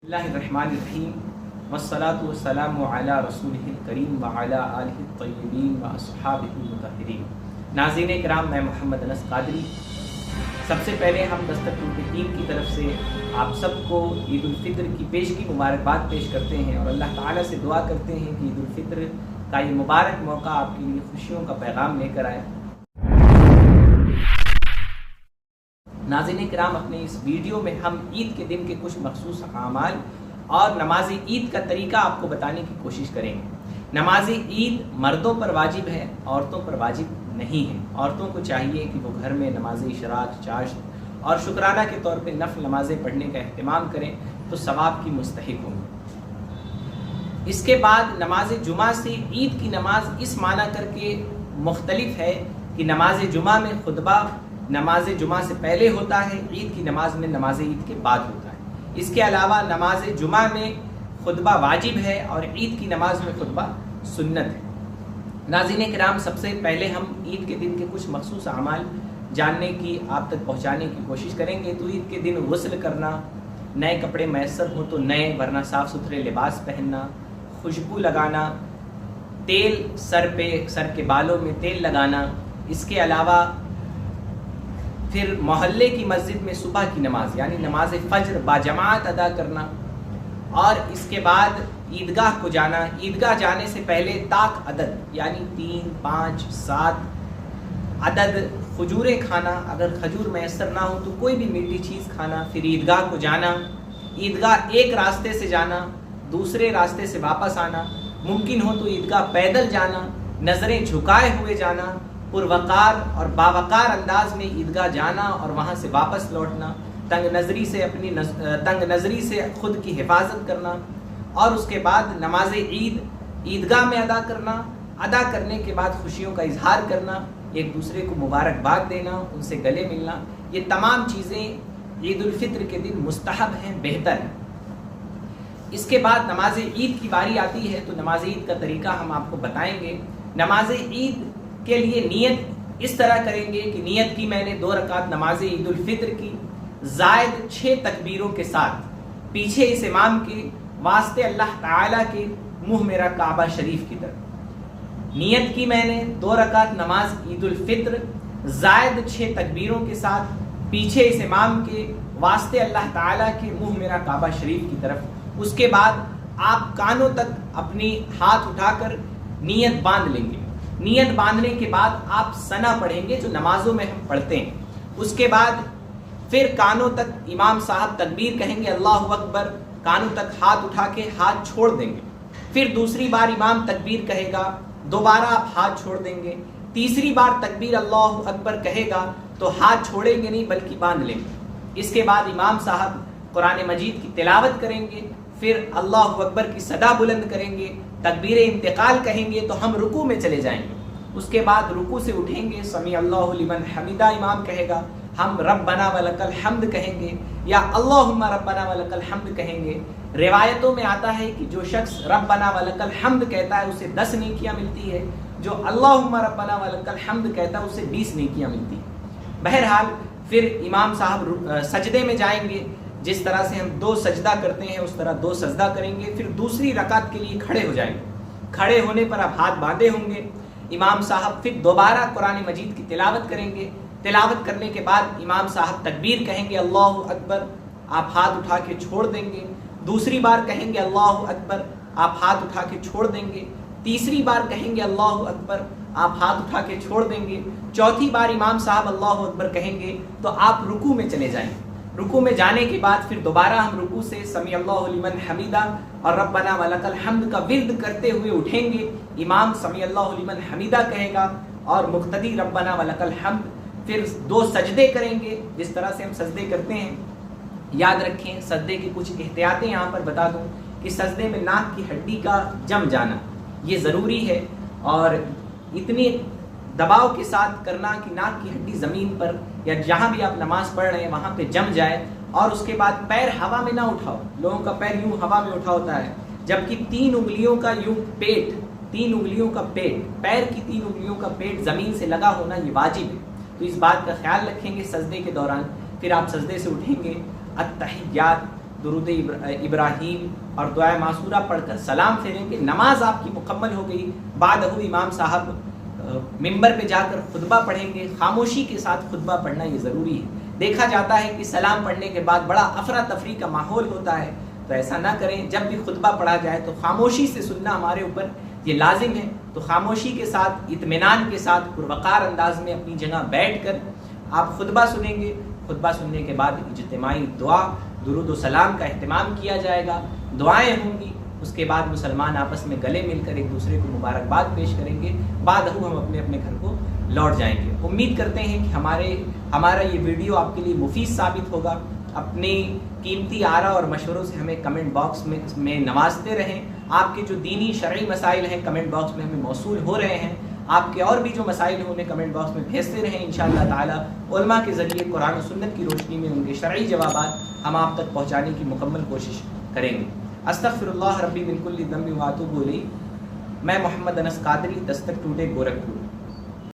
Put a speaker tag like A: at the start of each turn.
A: اللہ الرحمن الرحیم والصلاة والسلام علی رسولہ الکریم وعلی آلہ الطیبین واصحابہ المطہرین۔ ناظرین کرام، میں محمد انس قادری۔ سب سے پہلے ہم دستک ٹیم کی طرف سے آپ سب کو عید الفطر کی پیشگی مبارکباد پیش کرتے ہیں اور اللہ تعالیٰ سے دعا کرتے ہیں کہ عید الفطر کا یہ مبارک موقع آپ کے لیے خوشیوں کا پیغام لے کر آئے۔ ناظرین کرام، اپنے اس ویڈیو میں ہم عید کے دن کے کچھ مخصوص اعمال اور نماز عید کا طریقہ آپ کو بتانے کی کوشش کریں گے۔ نماز عید مردوں پر واجب ہے، عورتوں پر واجب نہیں ہے۔ عورتوں کو چاہیے کہ وہ گھر میں نماز اشراق، چاشت اور شکرانہ کے طور پہ نفل نمازیں پڑھنے کا اہتمام کریں تو ثواب کی مستحق ہوں گے۔ اس کے بعد نماز جمعہ سے عید کی نماز اس معنی کر کے مختلف ہے کہ نماز جمعہ میں خطبہ نماز جمعہ سے پہلے ہوتا ہے، عید کی نماز میں نماز عید کے بعد ہوتا ہے۔ اس کے علاوہ نماز جمعہ میں خطبہ واجب ہے اور عید کی نماز میں خطبہ سنت ہے۔ ناظرین کرام، سب سے پہلے ہم عید کے دن کے کچھ مخصوص اعمال جاننے کی، آپ تک پہنچانے کی کوشش کریں گے۔ تو عید کے دن غسل کرنا، نئے کپڑے میسر ہوں تو نئے ورنہ صاف ستھرے لباس پہننا، خوشبو لگانا، تیل سر کے بالوں میں تیل لگانا۔ اس کے علاوہ پھر محلے کی مسجد میں صبح کی نماز یعنی نماز فجر باجماعت ادا کرنا، اور اس کے بعد عیدگاہ کو جانا۔ عیدگاہ جانے سے پہلے طاق عدد یعنی 3، 5، 7 عدد کھجوریں کھانا، اگر کھجور میسر نہ ہو تو کوئی بھی میٹھی چیز کھانا۔ پھر عیدگاہ کو جانا، عیدگاہ ایک راستے سے جانا، دوسرے راستے سے واپس آنا، ممکن ہو تو عیدگاہ پیدل جانا، نظریں جھکائے ہوئے جانا، پروقار اور باوقار انداز میں عیدگاہ جانا اور وہاں سے واپس لوٹنا، تنگ نظری سے خود کی حفاظت کرنا، اور اس کے بعد نماز عید عیدگاہ میں ادا کرنا۔ ادا کرنے کے بعد خوشیوں کا اظہار کرنا، ایک دوسرے کو مبارکباد دینا، ان سے گلے ملنا، یہ تمام چیزیں عید الفطر کے دن مستحب ہیں، بہتر ہیں۔ اس کے بعد نماز عید کی باری آتی ہے تو نماز عید کا طریقہ ہم آپ کو بتائیں گے۔ نماز عید کے لیے نیت اس طرح کریں گے کہ نیت کی میں نے 2 رکعت نماز عید الفطر کی، زائد 6 تکبیروں کے ساتھ، پیچھے اس امام کے، واسطے اللہ تعالیٰ کے، منہ میرا کعبہ شریف کی طرف۔ نیت کی میں نے 2 رکعت نماز عید الفطر، زائد 6 تکبیروں کے ساتھ، پیچھے اس امام کے، واسطے اللہ تعالیٰ کے، منہ میرا کعبہ شریف کی طرف۔ اس کے بعد آپ کانوں تک اپنی ہاتھ اٹھا کر نیت باندھ لیں گے۔ نیت باندھنے کے بعد آپ ثنا پڑھیں گے جو نمازوں میں ہم پڑھتے ہیں۔ اس کے بعد پھر کانوں تک امام صاحب تکبیر کہیں گے، اللہ اکبر، کانوں تک ہاتھ اٹھا کے ہاتھ چھوڑ دیں گے۔ پھر دوسری بار امام تکبیر کہے گا، دوبارہ آپ ہاتھ چھوڑ دیں گے۔ تیسری بار تکبیر اللہ اکبر کہے گا تو ہاتھ چھوڑیں گے نہیں بلکہ باندھ لیں گے۔ اس کے بعد امام صاحب قرآن مجید کی تلاوت کریں گے، پھر اللہ اکبر کی صدا بلند کریں گے، تکبیر انتقال کہیں گے تو ہم رکوع میں چلے جائیں گے۔ اس کے بعد رکوع سے اٹھیں گے، سمیع اللہ لمن حمدہ امام کہے گا، ہم ربنا ولک الحمد کہیں گے یا اللہم ربنا ولک الحمد کہیں گے۔ روایتوں میں آتا ہے کہ جو شخص ربنا ولک الحمد کہتا ہے اسے 10 نیکیاں ملتی ہے، جو اللہم ربنا ولک الحمد کہتا ہے اسے 20 نیکیاں ملتی ہیں۔ بہرحال پھر امام صاحب سجدے میں جائیں گے، جس طرح سے ہم 2 سجدہ کرتے ہیں اس طرح 2 سجدہ کریں گے، پھر دوسری رکعت کے لیے کھڑے ہو جائیں گے۔ کھڑے ہونے پر اب ہاتھ باندھے ہوں گے، امام صاحب پھر دوبارہ قرآن مجید کی تلاوت کریں گے۔ تلاوت کرنے کے بعد امام صاحب تکبیر کہیں گے، اللہ اکبر، آپ ہاتھ اٹھا کے چھوڑ دیں گے۔ دوسری بار کہیں گے اللہ اکبر، آپ ہاتھ اٹھا کے چھوڑ دیں گے۔ تیسری بار کہیں گے اللہ اکبر، آپ ہاتھ اٹھا کے چھوڑ دیں گے۔ چوتھی بار امام صاحب اللہ اکبر کہیں گے تو آپ رکوع میں چلے جائیں گے۔ رکوع میں جانے کے بعد پھر دوبارہ ہم رکوع سے سمیع اللہ لمن حمیدہ اور ربنا ولک الحمد کا ورد کرتے ہوئے اٹھیں گے۔ امام سمیع اللہ لمن حمیدہ کہے گا اور مقتدی ربنا ولک الحمد، پھر 2 سجدے کریں گے جس طرح سے ہم سجدے کرتے ہیں۔ یاد رکھیں، سجدے کی کچھ احتیاطیں یہاں پر بتا دوں کہ سجدے میں ناک کی ہڈی کا جم جانا یہ ضروری ہے، اور اتنی دباؤ کے ساتھ کرنا کہ ناک کی ہڈی زمین پر یا جہاں بھی آپ نماز پڑھ رہے ہیں وہاں پہ جم جائے، اور اس کے بعد پیر ہوا میں نہ اٹھاؤ۔ لوگوں کا پیر یوں ہوا میں اٹھا ہوتا ہے، جبکہ 3 انگلیوں کا یوں پیٹ، 3 انگلیوں کا پیٹ، پیر کی 3 انگلیوں کا پیٹ زمین سے لگا ہونا یہ واجب ہے۔ تو اس بات کا خیال رکھیں گے سجدے کے دوران۔ پھر آپ سجدے سے اٹھیں گے، التحیات درود ابراہیم اور دعائے معصورہ پڑھ کر سلام پھیریں کہ نماز آپ کی مکمل ہو گئی. بعدہ امام صاحب ممبر پہ جا کر خطبہ پڑھیں گے. خاموشی کے ساتھ خطبہ پڑھنا یہ ضروری ہے. دیکھا جاتا ہے کہ سلام پڑھنے کے بعد بڑا افراتفری کا ماحول ہوتا ہے، تو ایسا نہ کریں. جب بھی خطبہ پڑھا جائے تو خاموشی سے سننا ہمارے اوپر یہ لازم ہے. تو خاموشی کے ساتھ، اطمینان کے ساتھ، پروقار انداز میں اپنی جگہ بیٹھ کر آپ خطبہ سنیں گے. خطبہ سننے کے بعد اجتماعی دعا، درود و سلام کا اہتمام کیا جائے گا، دعائیں ہوں گی. اس کے بعد مسلمان آپس میں گلے مل کر ایک دوسرے کو مبارکباد پیش کریں گے. بعد ہم اپنے اپنے گھر کو لوٹ جائیں گے. امید کرتے ہیں کہ ہمارا یہ ویڈیو آپ کے لیے مفید ثابت ہوگا. اپنی قیمتی آراء اور مشوروں سے ہمیں کمنٹ باکس میں نوازتے رہیں. آپ کے جو دینی شرعی مسائل ہیں کمنٹ باکس میں ہمیں موصول ہو رہے ہیں. آپ کے اور بھی جو مسائل ہیں انہیں کمنٹ باکس میں بھیجتے رہیں. انشاءاللہ تعالی علماء کے ذریعے قرآن و سنت کی روشنی میں ان کے شرعی جوابات ہم آپ تک پہنچانے کی مکمل کوشش کریں گے. استغفر اللہ ربی من کل ذنب و اتوب الیہ. میں محمد انس قادری، دستک ٹوڈے، گورکھپور.